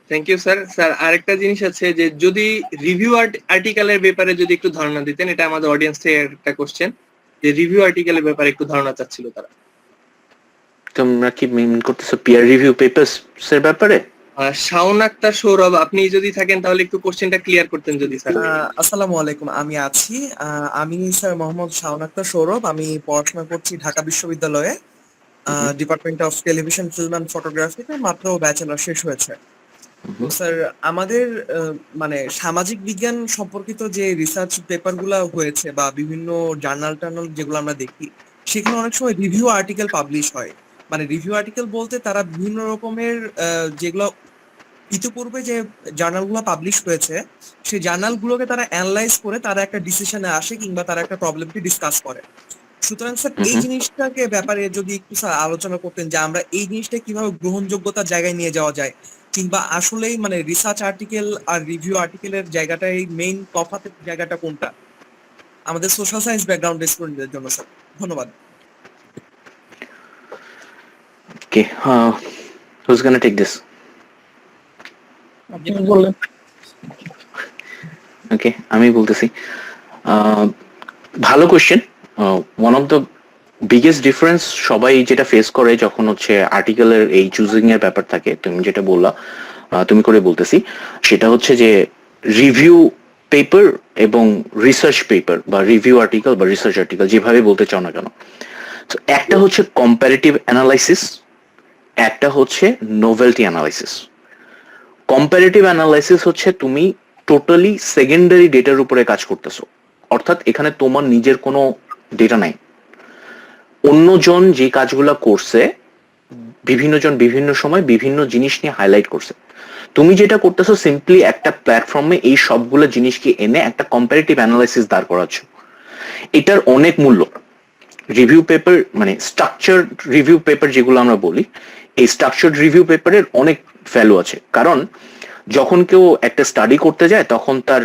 Thank you sir. Sir আরেকটা জিনিস আছে যে যদি রিভিউ আর্টিকেলের ব্যাপারে যদি একটু ধারণা দিতেন, এটা আমাদের অডিয়েন্স থেকে একটা কোশ্চেন, যে রিভিউ আর্টিকেলের ব্যাপারে একটু ধারণা চাচ্ছিল তারা। তোমরা কি মিন করতেছো পিয়ার রিভিউ পেপারস এর ব্যাপারে? শাওন আক্তার সৌরভ, আপনি যদি থাকেন তাহলে একটু কোশ্চেনটা ক্লিয়ার করতেন যদি স্যার। আসসালামু আলাইকুম, আমি আছি। আমি স্যার মোহাম্মদ শাওন আক্তার সৌরভ। আমি পড়াশোনা করছি ঢাকা বিশ্ববিদ্যালয়ে, department of television film and ফটোগ্রাফিতে। মাত্র ব্যাচেলর শেষ হয়েছে। তো স্যার আমাদের মানে সামাজিক বিজ্ঞান সম্পর্কিত যে রিসার্চ পেপার গুলা হয়েছে বা বিভিন্ন জার্নাল টার্নাল যেগুলো আমরা দেখি, সেখানে অনেক সময় রিভিউ আর্টিকেল পাবলিশ হয়। মানে রিভিউ আর্টিকেল বলতে তারা বিভিন্ন রকমের যেগুলো ইতিপূর্বে যে জার্নালগুলো পাবলিশ হয়েছে, সেই জার্নালগুলোকে তারা অ্যানালাইজ করে তারা একটা ডিসিশনে আসে কিংবা তারা একটা প্রবলেমকে ডিসকাস করে। সুতরাং স্যার এই জিনিসটাকে ব্যাপারে যদি একটু স্যার আলোচনা করতেন যে আমরা এই জিনিসটা কিভাবে গ্রহণযোগ্যতার জায়গায় নিয়ে যাওয়া যায়, কিংবা আসলেই মানে রিসার্চ আর্টিকেল আর রিভিউ আর্টিকেলের জায়গাটাই মেইন তফাতের জায়গাটা কোনটা আমাদের সোশ্যাল সায়েন্স ব্যাকগ্রাউন্ড স্টুডেন্টদের জন্য স্যার। ধন্যবাদ। ওকে, who's gonna take this? আপনি বললেন। ওকে, আমি বলতেছি। ভালো question. One of the biggest difference সবাই যেটা ফেস করে যখন হচ্ছে আর্টিকেলের এই চুজিং এর ব্যাপার থাকে, তুমি যেটা বললা, তুমি করে বলতেছি, সেটা হচ্ছে যে রিভিউ পেপার এবং রিসার্চ পেপার বা রিভিউ আর্টিকেল বা রিসার্চ আর্টিকেল যেভাবে বলতে চাও না কেন, একটা হচ্ছে কম্পারেটিভ অ্যানালাইসিস, একটা হচ্ছে নোভেলটি অ্যানালাইসিস। কম্পারেটিভ অ্যানালাইসিস হচ্ছে তুমি টোটালি সেকেন্ডারি ডেটার উপরে কাজ করতেছো, অর্থাৎ এখানে তোমার নিজের কোনো ডেটা নাই। অন্যজন যে কাজগুলো করছে, বিভিন্ন জন বিভিন্ন সময় বিভিন্ন জিনিস নিয়ে হাইলাইট করছে, তুমি যেটা করতেছো সিম্পলি একটা প্ল্যাটফর্মে এই সবগুলো জিনিসকে এনে একটা কম্পারেটিভ অ্যানালাইসিস দাঁড় করাচ্ছ। এটার অনেক মূল্য। রিভিউ পেপার মানে স্ট্রাকচার রিভিউ পেপার যেগুলো আমরা বলি, এই স্ট্রাকচার রিভিউ পেপারের অনেক ভ্যালু আছে। কারণ যখন কেউ একটা স্টাডি করতে যায় তখন তার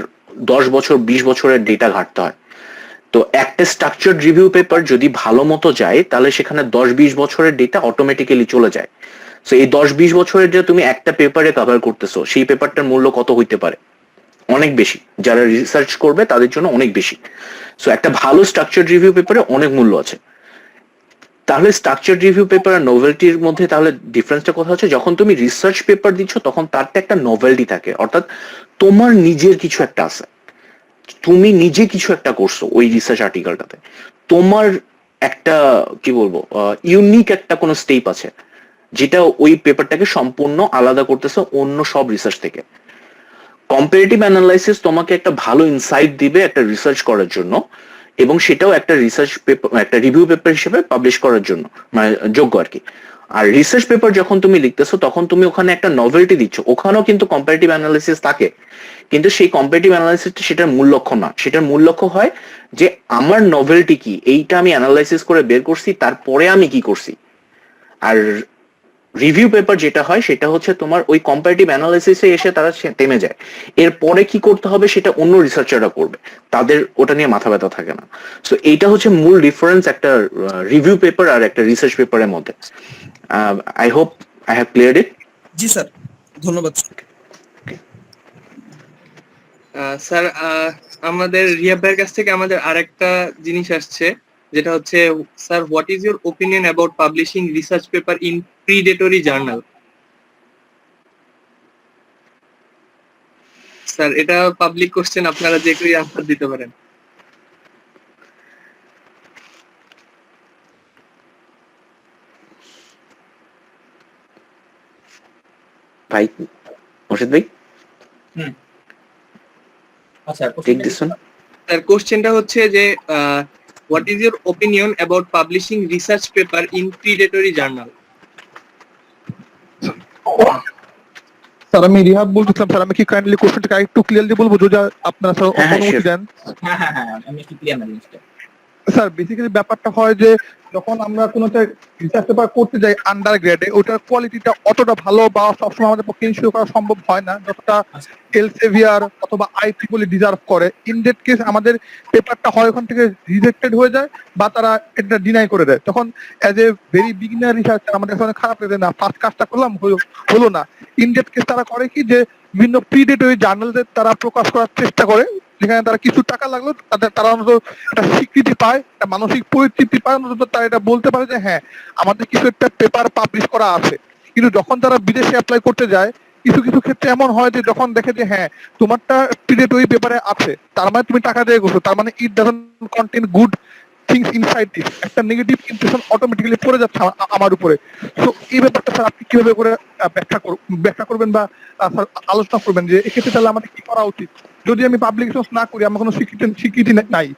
10 বছর 20 বছরের ডেটা ঘাটতে হয়। তো একটা স্ট্রাকচার রিভিউ পেপার যদি ভালো মতো যায় তাহলে সেখানে 10-20 বছরের ডেটা অটোমেটিক্যালি চলে যায়। সো এই 10-20 বছরের যে তুমি একটা পেপারে কভার করতেছো, সেই পেপারটার মূল্য কত হইতে পারে? অনেক বেশি। যারা রিসার্চ করবে তাদের জন্য অনেক বেশি। সো একটা ভালো স্ট্রাকচার রিভিউ পেপারে অনেক মূল্য আছে। তাহলে স্ট্রাকচার রিভিউ পেপার আর নোভেলটির মধ্যে তাহলে ডিফারেন্সটা কথা হচ্ছে, যখন তুমি রিসার্চ পেপার দিচ্ছ তখন তারটা একটা নোভেলটি থাকে, অর্থাৎ তোমার নিজের কিছু একটা আছে, তুমি নিজে কিছু একটা করছো ওই রিসার্চ আর্টিকেলটাতে, তোমার একটা কি বলবো ইউনিক একটা কোনো স্টেপ আছে যেটা ওই পেপারটাকে সম্পূর্ণ আলাদা করতেছে অন্য সব রিসার্চ থেকে। কম্পারেটিভ অ্যানালাইসিস তোমাকে একটা ভালো ইনসাইট দিবে একটা রিসার্চ করার জন্য, এবং সেটাও একটা রিসার্চ পেপার একটা রিভিউ পেপার হিসেবে পাবলিশ করার জন্য মানে যোগ্য আর কি। আর রিসার্চ পেপার যখন তুমি লিখতেছো তখন তুমি ওখানে একটা নভেলটি দিচ্ছ, ওখানেও কিন্তু কম্পারেটিভ অ্যানালাইসিস থাকে, কিন্তু সেই কম্পারেটিভ অ্যানালাইসিসটা সেটার মূল লক্ষ্য না। সেটার মূল লক্ষ্য হয় যে আমার নভেলটি কি, এইটা আমি অ্যানালাইসিস করে বের করছি, তারপরে আমি কি করছি। আর রিভিউ পেপার যেটা হয় সেটা হচ্ছে তোমার ওই কম্পারেটিভ অ্যানালাইসিসে এসে তারা থেমে যায়, এরপরে কি করতে হবে সেটা অন্য রিসার্চাররা করবে, তাদের ওটা নিয়ে মাথা ব্যথা থাকে না। সো এইটা হচ্ছে মূল ডিফারেন্স একটা রিভিউ পেপার আর একটা রিসার্চ পেপারের মধ্যে। I hope I have cleared it. জি স্যার, ধন্যবাদ। স্যার আমাদের রিয়া ভাইয়ের কাছ থেকে আমাদের আরেকটা জিনিস আসছে, যেটা হচ্ছে sir what is your opinion about publishing research paper in predatory journal? Sir এটা পাবলিক কোশ্চেন, আপনারা যে কেউ আনসার দিতে পারেন। ভাই মোর্শেদ ভাই, আচ্ছা টেক দিস ওয়ান। স্যার কোশ্চেনটা হচ্ছে যে what is your opinion about publishing research paper in predatory journal? Sir আমি রিহাব বলতেছিলাম। স্যার আমি কি কাইন্ডলি কোশ্চেনটা একটু ক্লিয়ারলি বলবো যদি আপনারা স্যার অনুমতি দেন? হ্যাঁ আমি একটু ক্লিয়ার না জিনিসটা। স্যার বেসিক্যালি ব্যাপারটা হয় যে যখন আমরা কোনো একটা রিসার্চ পেপার করতে যাই আন্ডার গ্রেডে, ওটার কোয়ালিটিটা অতটা ভালো বা সবসময় আমাদের পক্ষে ইনশিওর করা সম্ভব হয় না যতটা এলসেভিয়ার অথবা আইট্রিপলি ডিজার্ভ করে। ইন দ্যাট কেস আমাদের পেপারটা হয় ওখান থেকে রিজেক্টেড হয়ে যায় বা তারা এটা ডিনাই করে দেয়। তখন as a very beginner researcher আমাদের কাছে অনেক খারাপ লাগে, না ফার্স্ট কাজটা করলাম হলো না। ইন দ্যাট কেস তারা করে কি যে বিভিন্ন প্রিডেটরি জার্নালদের তারা প্রকাশ করার চেষ্টা করে, যেখানে তারা কিছু টাকা লাগলো তারা অন্তত একটা স্বীকৃতি পায়, একটা মানসিক পরিতৃপ্তি পায়, অন্তত তারা এটা বলতে পারে যে হ্যাঁ আমাদের কিছু একটা পেপার পাবলিশ করা আছে। কিন্তু যখন তারা বিদেশে অ্যাপ্লাই করতে যায়, কিছু কিছু ক্ষেত্রে এমন হয় যে যখন দেখে যে হ্যাঁ তোমারটা প্রিডেটরি পেপারে আছে, তার মানে তুমি টাকা দিয়ে গেছো, তার মানে it doesn't contain good things inside this, একটা নেগেটিভ ইমপ্রেশন অটোমেটিক্যালি পড়ে যাচ্ছে আমার উপরে। তো এই ব্যাপারটা স্যার আপনি কিভাবে করে ব্যাখ্যা করবেন বা স্যার আলোচনা করবেন যে এক্ষেত্রে তাহলে আমাদের কি করা উচিত? যদি আমি পাবলিকেশন না করি, আমার কোনো স্বীকৃতি নাই,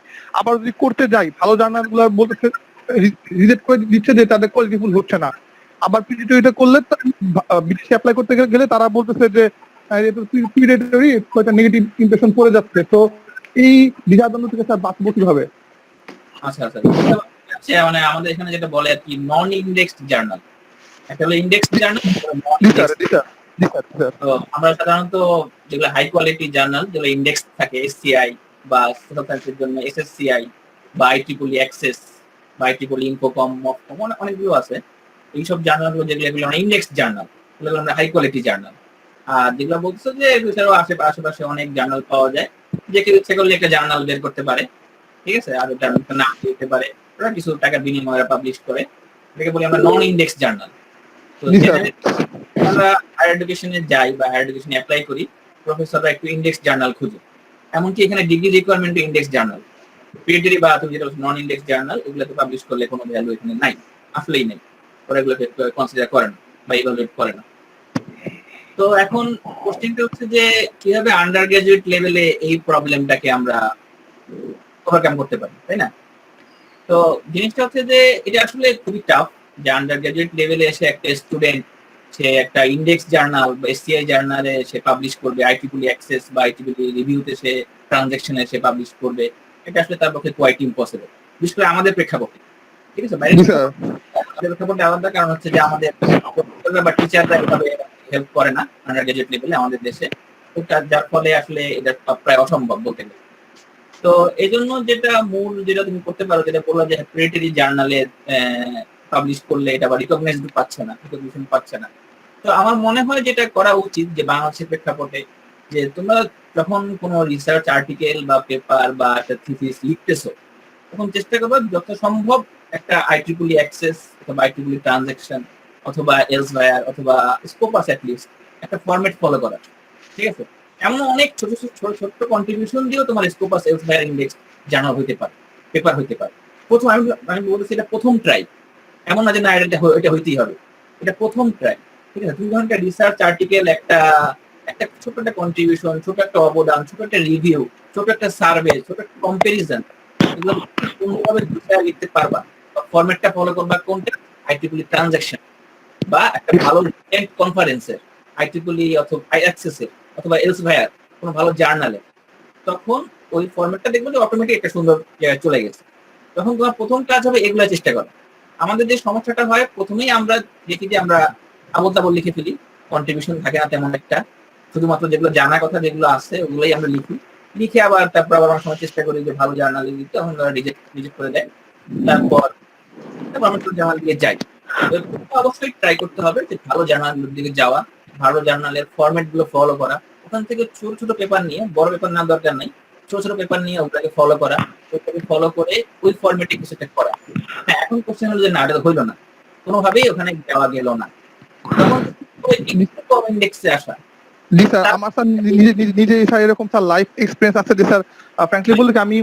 আবার যদি করতে যাই ভালো জার্নাল গুলো বলতেছে রিজেক্ট করে দিচ্ছে যে তাদের কোয়ালিটিফুল হচ্ছে না, আবার পিডিটরিটা করলে বিদেশে অ্যাপ্লাই করতে গেলে তারা বলতেছে যে পিডিটরি একটা নেগেটিভ ইমপ্রেশন পড়ে যাচ্ছে। তো এই দ্বিধাদ্বন্দ্ব থেকে স্যার বাঁচবো কিভাবে? আচ্ছা আচ্ছা মানে আমাদের এখানে যেটা বলে আর কি নন ইন্ডেক্সড জার্নাল, একটা হলো ইন্ডেক্সড জার্নাল। তো আমরা সাধারণত যেগুলো হাই কোয়ালিটি জার্নাল যেগুলো ইন্ডেক্স থাকে এসসিআই বা সোশ্যাল সায়েন্সের জন্য এসএসসিআই বা আইট্রিপলি অ্যাক্সেস বা আইট্রিপলি ইনফোকম অনেকগুলো আছে, এইসব জার্নালগুলো যেগুলো ইন্ডেক্স জার্নাল এগুলো আমরা হাই কোয়ালিটি জার্নাল। আর যেগুলো বলছো যে এছাড়াও আশেপাশে অনেক জার্নাল পাওয়া যায়, যে কেউ ইচ্ছে করলে একটা জার্নাল বের করতে পারে, ঠিক আছে, আর ওটা নাম দিতে পারে, ওরা কিছু টাকা বিনিময়ে পাবলিশ করে, এটাকে বলি আমরা নন ইন্ডেক্স জার্নাল। তো আমরা হায়ার এডুকেশনে যাই বা হায়ার এডুকেশনে অ্যাপ্লাই করি, প্রফেসররা একটু ইন্ডেক্স জার্নাল খুঁজে, এমনকি এখানে degree requirement index journal, PhD বা তুমি যেটা নন ইন্ডেক্স জার্নাল এগুলোকে পাবলিশ করলে কোনো ভ্যালু এখানে নাই, আসলেই নেই, ওরা এগুলোকে কনসিডার করে না বা ইভালুয়েট করে না। তো এখন কোশ্চেনটা হচ্ছে যে কিভাবে আন্ডার গ্রাজুয়েট লেভেলে এই প্রবলেমটাকে আমরা ওভারকাম করতে পারি, তাই না? তো জিনিসটা হচ্ছে যে এটা আসলে খুবই টাফ যে আন্ডার গ্রাজুয়েট লেভেলে এসে একটা স্টুডেন্ট সে একটা ইন্ডেক্স জার্নাল বা এসসিআই জার্নালে সে পাবলিশ করবে, আইট্রিপলি অ্যাক্সেস বা আইট্রিপলি রিভিউতে সে ট্রানজাকশনে সে পাবলিশ করবে, এটা আসলে তার পক্ষে কোয়াইট ইম্পসিবল, বিশেষ করে আমাদের প্রেক্ষাপটে, ঠিক আছে? আমাদের প্রেক্ষাপটে আলাদা, কারণ হচ্ছে যে আমাদের বা টিচাররা এভাবে হেল্প করে না আন্ডার গ্রাজুয়েট লেভেলে আমাদের দেশে, যার ফলে আসলে এটা প্রায় অসম্ভব বলতে গেলে। তো এই জন্য যেটা তুমি করতে পারো, যেটা বললো যে প্রিডেটরি জার্নালে পাবলিশ করলে এটা বা রিকগনাইজড পাচ্ছে না। তো আমার মনে হয় যেটা করা উচিত যে বাংলাদেশের প্রেক্ষাপটে যে তোমরা যখন কোনো রিসার্চ আর্টিকেল বা পেপার বা একটা থিসিস লিখতেছো, তখন চেষ্টা করবে যত সম্ভব একটা আইট্রিপলি অ্যাক্সেস অথবা আইট্রিপলি ট্রানজাকশন অথবা এলসেভিয়ার অথবা স্কোপাস অ্যাটলিস্ট একটা ফরম্যাট ফলো করা, ঠিক আছে? এমন অনেক ছোট ছোট কন্ট্রিবিউশন দিয়েও তোমার স্কোপাস এলসেভিয়ার ইন্ডেক্স জার্নাল হইতে পারে, পেপার হইতে পারে। প্রথম আমি বলতেছি এটা প্রথম ট্রাই, এমন না যে না এটা হইতেই হবে, এটা প্রথম ট্রাই, ঠিক আছে? তুমি যখন একটা রিসার্চ আর্টিকেল একটা ছোট একটা কন্ট্রিবিউশন, ছোট একটা অবদান, ছোট একটা রিভিউ, ছোট একটা সার্ভে, ছোট একটা কম্পারিজন, এগুলো কোনভাবে লিখতে পারবা, ফরম্যাটটা ফলো করবা কোনটা, আইট্রিপলি ট্রানজাকশন বা একটা ভালো কনফারেন্সের, আইট্রিপলি অথবা অ্যাক্সেসের অথবা এলসেভিয়ার কোনো ভালো জার্নালে, তখন ওই ফরম্যাটটা দেখবে যে অটোমেটিক একটা সুন্দর জায়গায় চলে গেছে। তখন তোমার প্রথম কাজ হবে এগুলো চেষ্টা করা। আমাদের যে সমস্যাটা হয় প্রথমেই আমরা দেখি যে আমরা আবল তাবল লিখে ফেলি, কন্ট্রিবিউশন থাকে না তেমন একটা, শুধুমাত্র যেগুলো জানা কথা যেগুলো আছে ওগুলোই আমরা লিখে আবার তারপর আবার সময় চেষ্টা করি যে ভালো জার্নাল লিখতে, তখন ওরা রিজেক্ট করে দেয়। তারপর আমরা জার্নাল দিয়ে যাই। অবশ্যই ট্রাই করতে হবে যে ভালো জার্নালের দিকে যাওয়া, ভালো জার্নালের ফরম্যাট গুলো ফলো করা, ওখান থেকে ছোট ছোট পেপার নিয়ে, বড় পেপার না দরকার নাই, ছোট ছোট পেপার নিয়ে ওটাকে ফলো করা, ওটাকে ফলো করে ওই ফরম্যাটে কিছু একটা করা। হ্যাঁ, এখন কোশ্চেন হলো যে না এটা হইলো না, কোনোভাবেই ওখানে যাওয়া গেল না, তখন ইন্ডেক্সে আসা। জি স্যার, আমার স্যার নিজে স্যার এরকম স্যার লাইফ এক্সপিরিয়েন্স আছে যে স্যার ফ্র্যাঙ্কলি বলতে আমি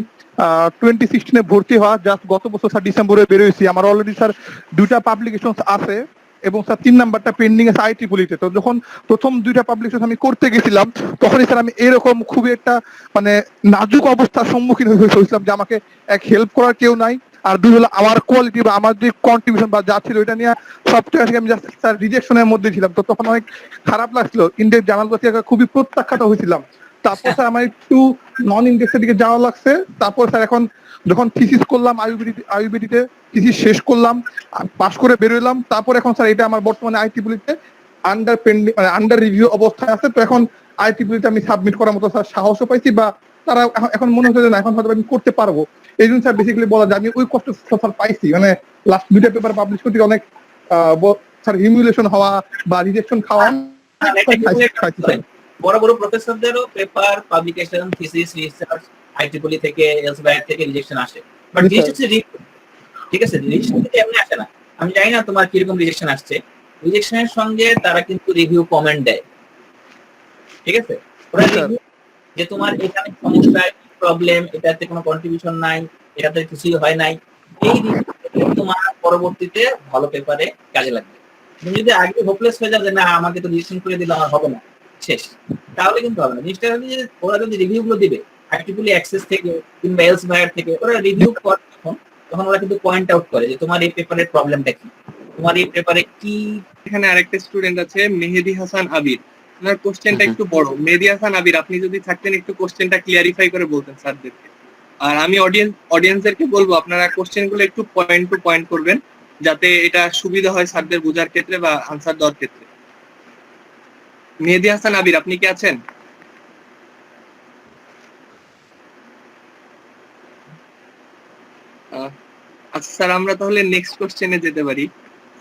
2016 ভর্তি হওয়া জাস্ট গত বছর স্যার ডিসেম্বরে বেরোয়েছি, আমার অলরেডি স্যার 2টা পাবলিকেশন আছে এবং স্যার 3 নাম্বারটা পেন্ডিং আছে আইট্রিপলিতে। তো যখন প্রথম 2টা পাবলিকেশন আমি করতে গেছিলাম তখনই স্যার আমি এরকম খুবই একটা মানে নাজুক অবস্থার সম্মুখীন হয়েছিলাম যে আমাকে এক হেল্প করার কেউ নাই, আর দুই হলো আমার কোয়ালিটি বা আমার যে কন্ট্রিবিউশন বা যা ছিল এটা নিয়ে সবটা থেকে আমি জাস্ট স্যার রিজেকশনের মধ্যে ছিলাম। তো তখন অনেক খারাপ লাগছিল, ইন্ডেক্স জার্নাল থেকে খুবই প্রত্যাখ্যাত হয়েছিলাম। তারপর স্যার আমার একটু নন ইন্ডেক্সের দিকে যাওয়া লাগছে, তারপর স্যার এখন যখন থিসিস করলাম আইইউবিটিতে, থিসিস শেষ করলাম, পাস করে বেরোলাম, তারপর এখন স্যার এটা আমার বর্তমানে আইটিবিলিতে আন্ডার পেন্ডিং আন্ডার রিভিউ অবস্থায় আছে। তো এখন আইটিবিলিতে আমি সাবমিট করার মতো স্যার সাহসও পাইছি, বা তারা এখন মনে হচ্ছে যে না এখন হয়তো আমি করতে পারবো। এই জন্য স্যার বেসিক্যালি বলা যায় আমি ওই কষ্ট স্যার পাইছি, মানে লাস্ট 2টা পেপার পাবলিশ করতে অনেক স্যার হিমিউলেশন হওয়া বা রিজেকশন খাওয়া খাইছি স্যার। বড় বড় প্রফেসরদেরও পেপার পাবলিকেশন থিসিস রিসার্চ আইটিপলি থেকে এলসেভিয়ার থেকে রিজেকশন আসে, বাট জিনিস হচ্ছে ঠিক আছে রিজেকশন থেকে এমনি আসে না। আমি জানি না তোমার কিরকম রিজেকশন আসছে, রিজেকশনের সঙ্গে তারা কিন্তু রিভিউ কমেন্ট দেয়, ঠিক আছে? ওরা রিভিউ যে তোমার এখানে সমস্যা প্রবলেম, এটাতে কোনো কন্ট্রিবিউশন নাই, এটাতে কিছুই হয় নাই, এই রিভিউ তোমার পরবর্তীতে ভালো পেপারে কাজে লাগবে। তুমি যদি আগে হোপলেস হয়ে যাও যে না আমাকে তো রিজেকশন করে দিলে আমার হবে না, শেষ, তাহলে কিন্তু হবে না। জিনিসটা হচ্ছে যে ওরা যদি রিভিউ গুলো দিবে আইটিপলি অ্যাক্সেস থেকে কিংবা এলসেভিয়ার থেকে, ওরা রিভিউ করে তখন ওরা কিন্তু পয়েন্ট আউট করে যে তোমার এই পেপারের প্রবলেমটা কি, তোমার এই পেপারে কি। এখানে আরেকটা স্টুডেন্ট আছে মেহেদি হাসান আবির, ওনার কোশ্চেনটা একটু বড়। মেহেদি হাসান আবির, আপনি যদি থাকতেন একটু কোশ্চেনটা ক্লিয়ারিফাই করে বলতেন স্যারদেরকে। আর আমি অডিয়েন্সদেরকে বলবো আপনারা কোশ্চেন গুলো একটু পয়েন্ট টু পয়েন্ট করবেন, যাতে এটা সুবিধা হয় স্যারদের বোঝার ক্ষেত্রে বা আনসার দেওয়ার ক্ষেত্রে। মেহেদি হাসান আবির, আপনি কি আছেন? আচ্ছা স্যার, আমরা তাহলে নেক্সট কোশ্চেনে যেতে পারি।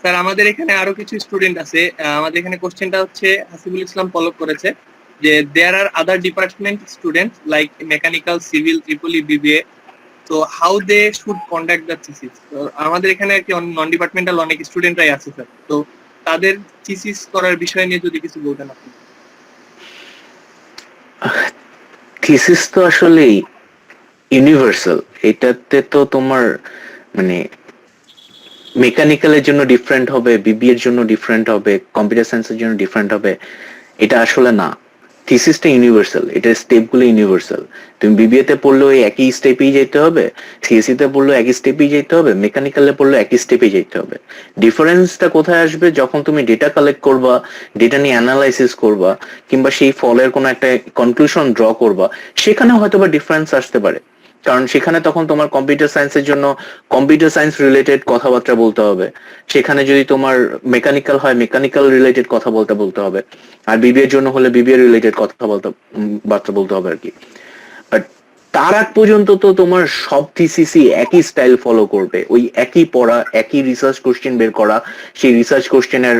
স্যার আমাদের এখানে আরো কিছু স্টুডেন্ট আছে। আমাদের এখানে কোশ্চেনটা হচ্ছে হাসিবুল ইসলাম ফলো করেছে যে there are other department students like mechanical, civil, triple E, BBA, তো how they should conduct the thesis. তো আমাদের এখানে আর কি নন ডিপার্টমেন্টাল অনেক স্টুডেন্টরাই আছে স্যার, তো তাদের থিসিস করার বিষয় নিয়ে যদি কিছু বলতেন আপনি। থিসিস তো আসলে ইউনিভার্সাল, এটাতে তো তোমার মানে মেকানিক্যালের জন্য ডিফারেন্ট হবে, বিবি এর জন্য ডিফারেন্ট হবে, কম্পিউটার সায়েন্সের জন্য ডিফারেন্ট হবে, এটা আসলে না। থিসিসটা ইউনিভার্সাল, এটার স্টেপগুলো ইউনিভার্সাল। তুমি বিবিএ তে পড়লেও একই স্টেপেই যেতে হবে, সিএসসি তে পড়লেও একই স্টেপেই যেতে হবে, মেকানিক্যালে পড়লেও একই স্টেপেই যেতে হবে। ডিফারেন্সটা কোথায় আসবে? যখন তুমি ডেটা কালেক্ট করবা, ডেটা নিয়ে অ্যানালাইসিস করবা, কিংবা সেই ফলের কোনো একটা কনক্লুশন ড্র করবা, সেখানে হয়তো বা ডিফারেন্স আসতে পারে। কারণ সেখানে তখন তোমার কম্পিউটার সায়েন্সের জন্য কম্পিউটার সায়েন্স রিলেটেড কথাবার্তা বলতে হবে, সেখানে যদি তোমার মেকানিক্যাল হয় মেকানিক্যাল রিলেটেড কথা বলতে হবে, আর বিবিএ এর জন্য হলে বিবিএ রিলেটেড বার্তা বলতে হবে আর কি। বাট তার আগ পর্যন্ত তো তোমার সব থিসিসই একই স্টাইল ফলো করবে, ওই একই পড়া, একই রিসার্চ কোশ্চেন বের করা, সেই রিসার্চ কোশ্চেনের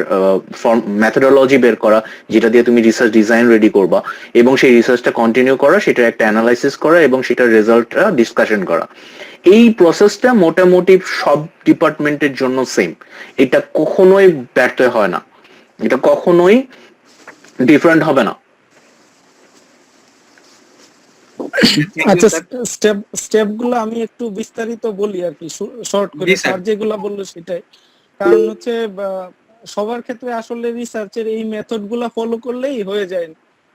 মেথোডোলজি বের করা, যেটা দিয়ে তুমি রিসার্চ ডিজাইন রেডি করবা, এবং সেই রিসার্চটা কন্টিনিউ করা, সেটার একটা অ্যানালাইসিস করা, এবং সেটার রেজাল্টটা ডিসকাশন করা। এই প্রসেসটা মোটামুটি সব ডিপার্টমেন্টের জন্য সেম, এটা কখনোই ব্যর্থ হয় না, এটা কখনোই ডিফারেন্ট হবে না। আচ্ছা, স্টেপ গুলো আমি একটু বিস্তারিত বলি আর কি, শর্ট করে। স্যার যেগুলো বললো সেটাই। কারণ হচ্ছে সবার ক্ষেত্রে আসলে রিসার্চের এই মেথড গুলা ফলো করলেই হয়ে যায়,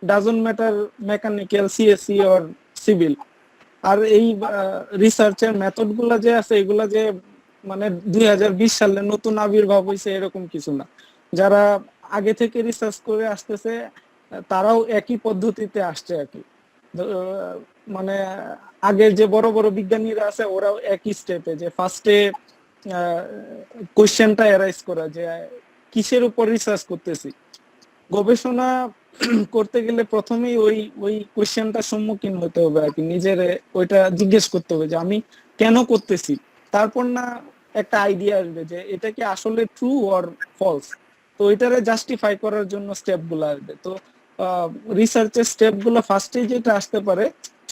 doesn't matter mechanical, CSC or civil. আর এই রিসার্চের মেথড গুলা যে আছে এগুলা যে মানে 2020 সালে নতুন আবির্ভাব হয়েছে এরকম কিছু না। যারা আগে থেকে রিসার্চ করে আসতেছে তারাও একই পদ্ধতিতে আসছে আর কি। মানে আগের যে বড় বড় বিজ্ঞানীরা আছে ওরাও একই স্টেপে, যে ফার্স্টে কোশ্চেনটা এরাইজ করা, যে কিসের উপর রিসার্চ করতেছি। গবেষণা করতে গেলে প্রথমেই ওই কোশ্চেনটার সম্মুখীন হতে হবে আর কি, নিজের ওইটা জিজ্ঞেস করতে হবে যে আমি কেন করতেছি। তারপর না একটা আইডিয়া আসবে যে এটা কি আসলে ট্রু অর ফলস, তো এটারে জাস্টিফাই করার জন্য স্টেপ গুলো আসবে। তো রিসার্চের স্টেপ গুলো ফার্স্টে যেটা আসতে পারে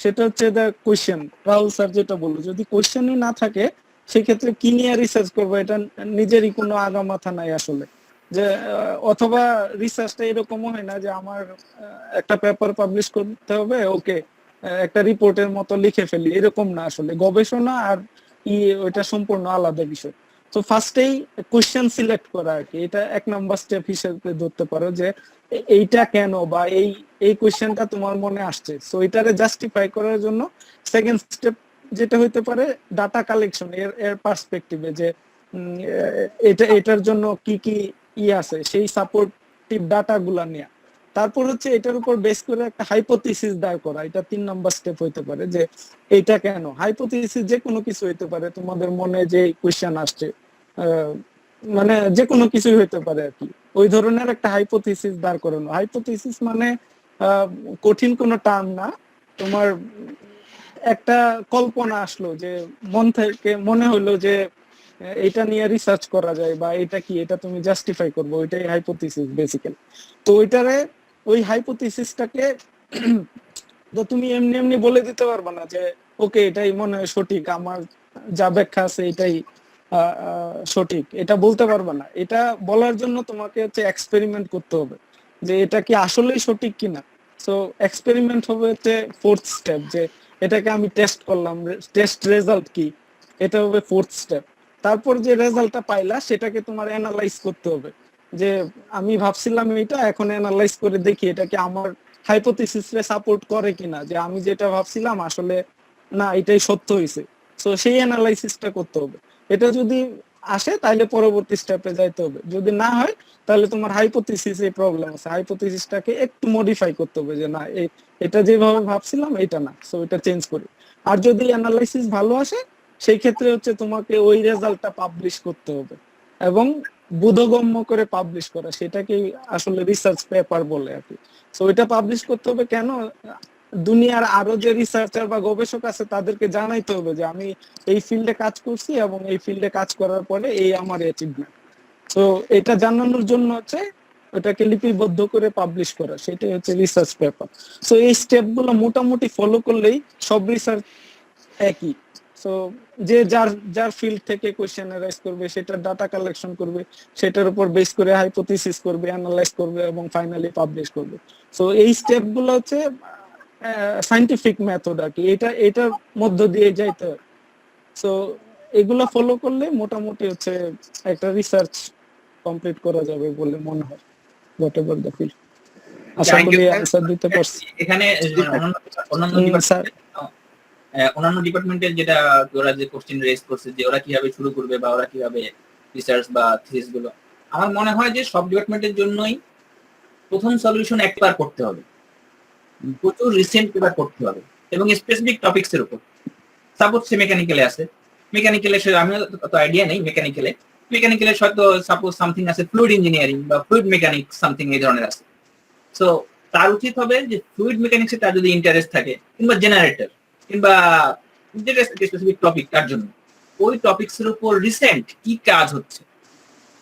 সেটা হচ্ছে দ্য কোশ্চেন। রাহুল স্যার যেটা বললো, যদি কোশ্চেনই না থাকে সেক্ষেত্রে কি নিয়ে রিসার্চ করবো, এটা নিজেরই কোনো আগা মাথা নাই আসলে। যে অথবা রিসার্চটা এরকমও হয় না যে আমার একটা পেপার পাবলিশ করতে হবে, ওকে একটা রিপোর্টের মতো লিখে ফেলি, এরকম না আসলে। গবেষণা আর ওইটা সম্পূর্ণ আলাদা বিষয়। তো ফার্স্টেই কোশ্চেন সিলেক্ট করা আর কি, এটা 1 নাম্বার স্টেপ হিসেবে ধরতে পারো, যে এইটা কেন বা এই কোশ্চেনটা তোমার মনে আসছে, সো এটারে জাস্টিফাই করার জন্য সেকেন্ড স্টেপ যেটা হইতে পারে ডাটা কালেকশন এর পার্সপেক্টিভে, যে এটার জন্য কি কি আছে সেই সাপোর্টিভ ডাটা গুলা নেয়া। তারপর হচ্ছে এটার উপর বেস করে একটা হাইপোথিসিস দাঁড় করা, এটা 3 নাম্বার স্টেপ হইতে পারে যে এইটা কেন। হাইপোথিসিস যে কোনো কিছু হইতে পারে, তোমাদের মনে যে কোশ্চেন আসছে মানে যে কোনো কিছুই হইতে পারে আর কি, ওই ধরনের একটা হাইপোথিসিস দাঁড় করানো। হাইপোথিসিস মানে কঠিন কোনো টার্ম না, তোমার একটা কল্পনা আসলো যে মন থেকে মনে হলো যে এটা নিয়ে রিসার্চ করা যায় বা এটা কি, এটা তুমি জাস্টিফাই করবো, ওইটাই হাইপোথিসিস বেসিক্যালি। তো ওইটারে ওই হাইপোথিসিসটাকে তো তুমি এমনি এমনি বলে দিতে পারবে না যে ওকে এটাই মনে হয় সঠিক, আমার যা ব্যাখ্যা আছে এটাই সঠিক, এটা বলতে পারবে না। এটা বলার জন্য তোমাকে হচ্ছে এক্সপেরিমেন্ট করতে হবে যে এটা কি আসলেই সঠিক কিনা। সো এক্সপেরিমেন্ট হবে হচ্ছে 4th স্টেপ, যে এটাকে আমি টেস্ট করলাম, টেস্ট রেজাল্ট কি, এটা হবে 4th স্টেপ। তারপর যে রেজাল্টটা পাইলা সেটাকে তোমার অ্যানালাইজ করতে হবে, যে আমি ভাবছিলাম এটা, এখন অ্যানালাইজ করে দেখি এটা কি আমার হাইপোথিসিসে সাপোর্ট করে কিনা, যে আমি যেটা ভাবছিলাম আসলে না এটাই সত্য হয়েছে। সো সেই অ্যানালাইসিসটা করতে হবে। এটা যদি আসে তাহলে পরবর্তী স্টেপে যাইতে হবে, যদি না হয় তাহলে তোমার হাইপোথিসিসে প্রবলেম আছে, হাইপোথিসিসটাকে একটু মডিফাই করতে হবে যে না এটা যেভাবে ভাবছিলাম এটা না, সো এটা চেঞ্জ করি। আর যদি অ্যানালাইসিস ভালো আসে সেই ক্ষেত্রে হচ্ছে তোমাকে ওই রেজাল্টটা পাবলিশ করতে হবে এবং বোধগম্য করে পাবলিশ করা, সেটাকে আসলে রিসার্চ পেপার বলে আর কি। সো এটা পাবলিশ করতে হবে কেন, দুনিয়ার আরো যে রিসার্চার বা গবেষক আছে তাদেরকে জানাইতে হবে যে আমি এই ফিল্ডে কাজ করছি এবং এই ফিল্ডে কাজ করার পরে এই আমার অ্যাচিভমেন্ট। তো এটা জানানোর জন্য হচ্ছে ওটাকে লিপিবদ্ধ করে পাবলিশ করা, সেটাই হচ্ছে রিসার্চ পেপার। সো এই স্টেপগুলো মোটামুটি ফলো করলেই সব রিসার্চ একই। সো যে যার যার ফিল্ড থেকে কোশ্চেন রাইজ করবে, সেটার ডাটা কালেকশন করবে, সেটার উপর বেস করে হাইপোথিসিস করবে, অ্যানালাইজ করবে এবং ফাইনালি পাবলিশ করবে। সো এই স্টেপগুলো হচ্ছে সায়েন্টিফিক মেথড আর কি, এটার মধ্য দিয়ে যাইতে হয়। সো এগুলা ফলো করলে মোটামুটি হচ্ছে একটা রিসার্চ কমপ্লিট করা যাবে বলে মনে হয়, what ever the field. Asha Thank you, করি sir. অ্যান্সার দিতে পারছি। এখানে স্যার অন্যান্য ডিপার্টমেন্টের যেটা ওরা যে কোশ্চেন রেজ করছে যে ওরা কিভাবে শুরু করবে বা ওরা কিভাবে রিসার্চ বা থিসিস গুলো, আমার মনে হয় যে সব ডিপার্টমেন্টের জন্যই প্রথম সলিউশন একবার করতে হবে, প্রচুর রিসেন্ট পেপার করতে হবে এবং স্পেসিফিক টপিকস এর উপর। সাপোজ সে মেকানিক্যালে আছে, মেকানিক্যালে আমিও তো আইডিয়া নেই মেকানিক্যালে হয়তো সাপোজ সামথিং আছে ফ্লুইড ইঞ্জিনিয়ারিং বা ফ্লুইড মেকানিক সামথিং এই ধরনের আছে। সো তার উচিত হবে যে ফ্লুইড মেকানিক্সে তার যদি ইন্টারেস্ট থাকে কিংবা জেনারেটর কিংবা যেটা স্পেসিফিক টপিক তার জন্য, ওই টপিকস এর উপর রিসেন্ট কি কাজ হচ্ছে,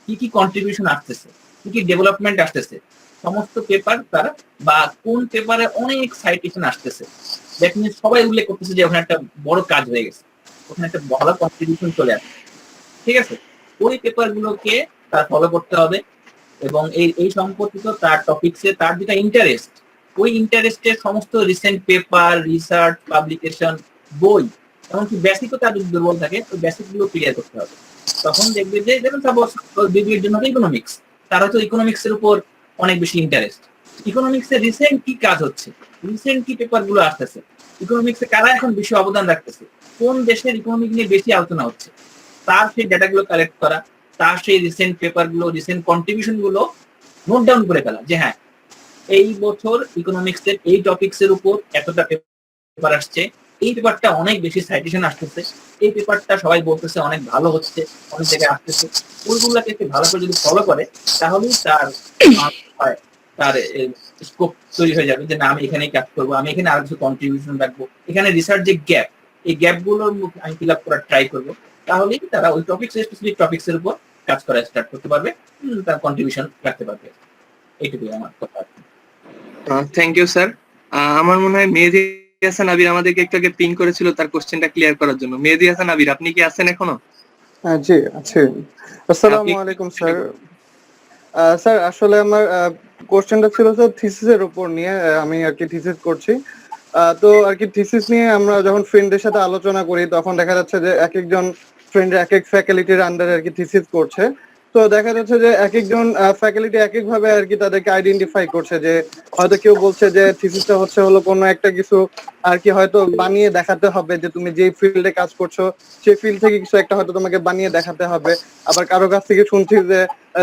কি কি কন্ট্রিবিউশন আসতেছে, কি কি ডেভেলপমেন্ট আসতেছে, সমস্ত পেপার তার বা কোন পেপারে অনেক সাইটেশন আসতেছে, দ্যাট মিনস সবাই উল্লেখ করতেছে যে ওখানে একটা বড় কাজ হয়ে গেছে, ওখানে একটা ভালো কন্ট্রিবিউশন চলে আসছে, ঠিক আছে, ওই পেপার গুলোকে তার ফলো করতে হবে এবং এই সম্পর্কিত তার টপিকসে তার যেটা ইন্টারেস্ট, ওই ইন্টারেস্টের সমস্ত রিসেন্ট পেপার, রিসার্চ, পাবলিকেশন, বই, এমনকি বেসিকও তার যদি দুর্বল থাকে ওই বেসিক গুলো ক্লিয়ার করতে হবে। তখন দেখবে যে যেমন সাপোজ বিবিএর জন্য ইকোনমিক্স, তারা তো ইকোনমিক্স এর উপর অনেক বেশি ইন্টারেস্ট, ইকোনমিক্স এর রিসেন্ট কি কাজ হচ্ছে, রিসেন্ট কি পেপার গুলো আসতেছে, ইকোনমিক্সে কারা এখন বেশি অবদান রাখতেছে, কোন দেশের ইকোনমিক নিয়ে বেশি আলোচনা হচ্ছে, তার সেই ডাটাগুলো কালেক্ট করা, তার সেই রিসেন্ট পেপার গুলো, রিসেন্ট কন্ট্রিবিউশন গুলো নোট ডাউন করে ফেলা যে হ্যাঁ এই বছর ইকোনমিক্স এর এই টপিকস এর উপর এতটা পেপার আসছে, এই পেপারটা অনেক বেশি সাইটেশন আসতেছে, এই পেপারটা সবাই বলতেছে অনেক ভালো হচ্ছে, অনেক জায়গায় আসতেছে, ওইগুলোকে ভালো করে যদি ফলো করে তাহলেই তার স্কোপ তৈরি হয়ে যাবে যে না আমি এখানেই কাজ করবো, আমি এখানে আরো কিছু কন্ট্রিবিউশন রাখবো, এখানে রিসার্চ যে গ্যাপ, এই গ্যাপ গুলোর আমি ফিল আপ করার ট্রাই করবো, তাহলেই তারা ওই টপিক্স স্পেসিফিক টপিক্স এর উপর কাজ করা স্টার্ট করতে পারবে, তার কন্ট্রিবিউশন রাখতে পারবে। এইটুকুই আমার কথা। Thank you sir. আমার মনে হয় মেহেদী হাসান আবির আমাদেরকে একটু আগে পিন করেছিল তার কোশ্চেনটা ক্লিয়ার করার জন্য। মেহেদী হাসান আবির, আপনি কি আছেন এখনো? জি আছে। আসসালামু আলাইকুম স্যার। স্যার আসলে আমার কোশ্চেনটা ছিল স্যার থিসিসের উপর নিয়ে, আমি আর কি থিসিস করছি। তো আর কি থিসিস নিয়ে আমরা যখন ফ্রেন্ডদের সাথে আলোচনা করি তখন দেখা যাচ্ছে যে এক একজন ফ্রেন্ড এক এক ফ্যাকাল্টির আন্ডারে আর কি থিসিস করছে। তো দেখা যাচ্ছে যে এক একজন ফ্যাকাল্টি এক এক ভাবে আর কি তাদেরকে আইডেন্টিফাই করছে, যে হয়তো কেউ বলছে যে থিসিসটা হলো কোনো একটা কিছু আর কি হয়তো বানিয়ে দেখাতে হবে, যে তুমি যে ফিল্ডে কাজ করছো সেই ফিল্ড থেকে কিছু একটা হয়তো তোমাকে বানিয়ে দেখাতে হবে। আবার কারো কাছ থেকে শুনছি যে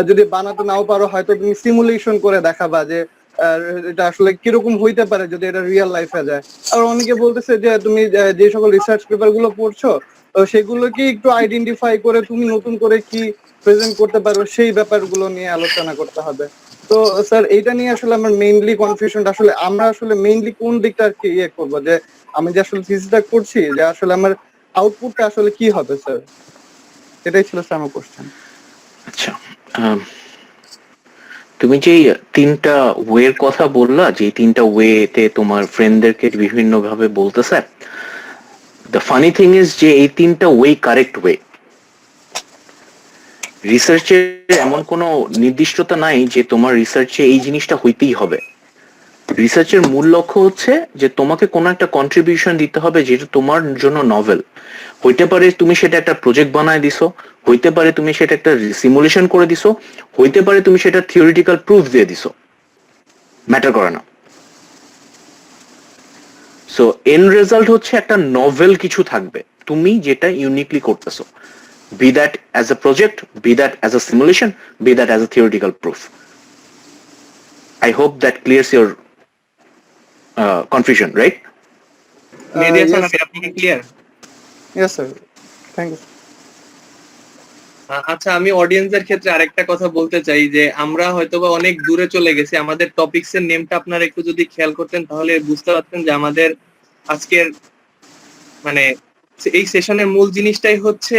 যদি বানাতে নাও পারো হয়তো তুমি সিমুলেশন করে দেখাবা যে আর এটা আসলে কিরকম হইতে পারে যদি এটা রিয়েল লাইফে যায়। আর অনেকে বলতেছে যে তুমি যে সকল রিসার্চ পেপার গুলো পড়ছো সেগুলোকে একটু আইডেন্টিফাই করে তুমি নতুন করে কি প্রেজেন্ট করতে পারো সেই ব্যাপারগুলো নিয়ে আলোচনা করতে হবে। তো স্যার এইটা নিয়ে আসলে আমার মেইনলি কনফিউশনটা আসলে আমরা আসলে মেইনলি কোন দিকটা আর কি করবো, যে আমি যে আসলে থিসিসটা করছি যে আসলে আমার আউটপুটটা আসলে কি হবে স্যার, এটাই ছিল স্যার আমার কোশ্চেন। আচ্ছা, তুমি যে তিনটা ওয়ের কথা বললা, যে তিনটা ওয়েতে তোমার ফ্রেন্ডদেরকে বিভিন্ন ভাবে বলতেছে, দ্য ফানি থিং ইজ যে এই তিনটা ওয়ে কারেক্ট ওয়ে। রিসার্চের এমন কোনো নির্দিষ্টতা নাই যে তোমার রিসার্চে এই জিনিসটা হইতেই হবে। রিসার্চের মূল লক্ষ্য হচ্ছে যে তোমাকে কোনো একটা কন্ট্রিবিউশন দিতে হবে যেটা তোমার জন্য নভেল হইতে পারে। তুমি সেটা একটা প্রজেক্ট বানায় দিছো, হইতে পারে তুমি সেটা একটা সিমুলেশন করে দিছো, হইতে পারে তুমি সেটা থিওরিটিক্যাল প্রুফ দিয়ে দিছো, ম্যাটার করে না। সো এন্ড রেজাল্ট হচ্ছে একটা নভেল কিছু থাকবে তুমি যেটা ইউনিকলি করতেছো, be that as a project, be that as a simulation, be that as a theoretical proof. I hope that clears your confusion, right? Mehedi Hasan, yes, আপনি কি clear? yes sir, thank you. আচ্ছা, আমি অডিয়েন্সের ক্ষেত্রে আরেকটা কথা বলতে চাই যে আমরা হয়তোবা অনেক দূরে চলে গেছি। আমাদের টপিকস এর নেমটা আপনারা একটু যদি খেয়াল করতেন তাহলে বুঝতে পারতেন যে আমাদের আজকের মানে এই সেশনের মূল জিনিসটাই হচ্ছে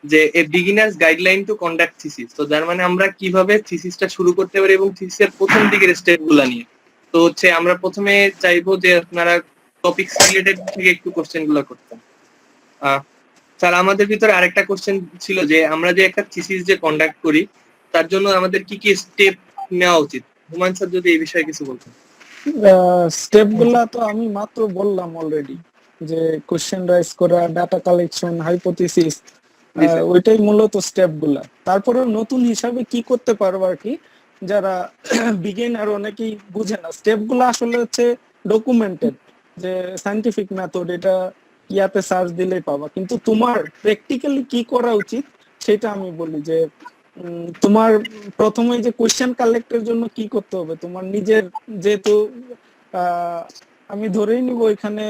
যে a beginner's guideline to conduct thesis. তো যার মানে আমরা কিভাবে থিসিসটা শুরু করতে পারি এবং থিসিসের প্রথম দিকের স্টেপ গুলা নিয়ে। তো হচ্ছে আমরা প্রথমে চাইবো যে আপনারা টপিকস রিলেটেড থেকে একটু কোশ্চেন গুলো করতেন। স্যার, আমাদের ভিতরে আরেকটা কোশ্চেন ছিল যে আমরা যে একটা থিসিস যে কন্ডাক্ট করি তার জন্য আমাদের কি কি স্টেপ নেওয়া উচিত। হুমায়ুন স্যার যদি এই বিষয়ে কিছু বলতেন। স্টেপ গুলা তো আমি মাত্র বললাম অলরেডি, যে কোশ্চেন রাইজ করা, ডাটা কালেকশন, হাইপোথিসিস, জি স্যার। ওইটাই মূলত স্টেপ গুলা। তারপরে নতুন হিসাবে কি করতে পারবো আর কি, যারা বিগিনার অনেকেই বুঝে না, স্টেপ গুলা আসলে হচ্ছে ডকুমেন্টেড, যে সায়েন্টিফিক মেথড, এটা ইয়াতে সার্চ দিলেই পাবা। কিন্তু তোমার প্র্যাকটিক্যালি কি করা উচিত সেটা আমি বলি যে তোমার প্রথমে যে কোশ্চেন কালেক্টের জন্য কি করতে হবে, তোমার নিজের যেহেতু আমি ধরেই নিব এখানে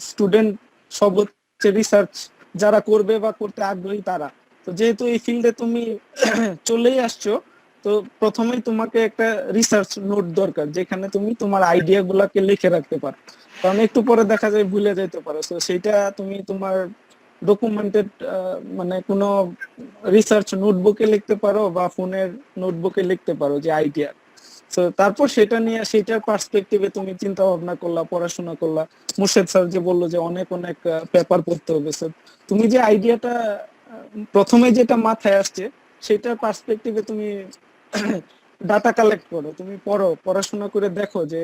স্টুডেন্ট সব হচ্ছে রিসার্চ যারা করবে বা করতে আগ্রহী তারা, তো যেহেতু এই ফিল্ডে তুমি চলেই আসছো, তো প্রথমেই তোমাকে একটা রিসার্চ নোট দরকার যেখানে তুমি তোমার আইডিয়া গুলাকে লিখে রাখতে পারো, কারণ একটু পরে দেখা যায় ভুলে যেতে পারো। তো সেটা তুমি তোমার ডকুমেন্টেড মানে কোনো রিসার্চ নোটবুকে লিখতে পারো বা ফোনের নোটবুকে লিখতে পারো যে আইডিয়া। তো তারপর সেটা নিয়ে সেটার পার্সপেক্টিভে তুমি চিন্তা ভাবনা করলা, পড়াশোনা করলা। মুর্শেদ স্যার যে বললো যে অনেক অনেক পেপার পড়তে হবে, স্যার তুমি যে আইডিয়াটা প্রথমে যেটা মাথায় আসছে সেটার পার্সপেক্টিভে তুমি ডাটা কালেক্ট করো, তুমি পড়ো, পড়াশোনা করে দেখো যে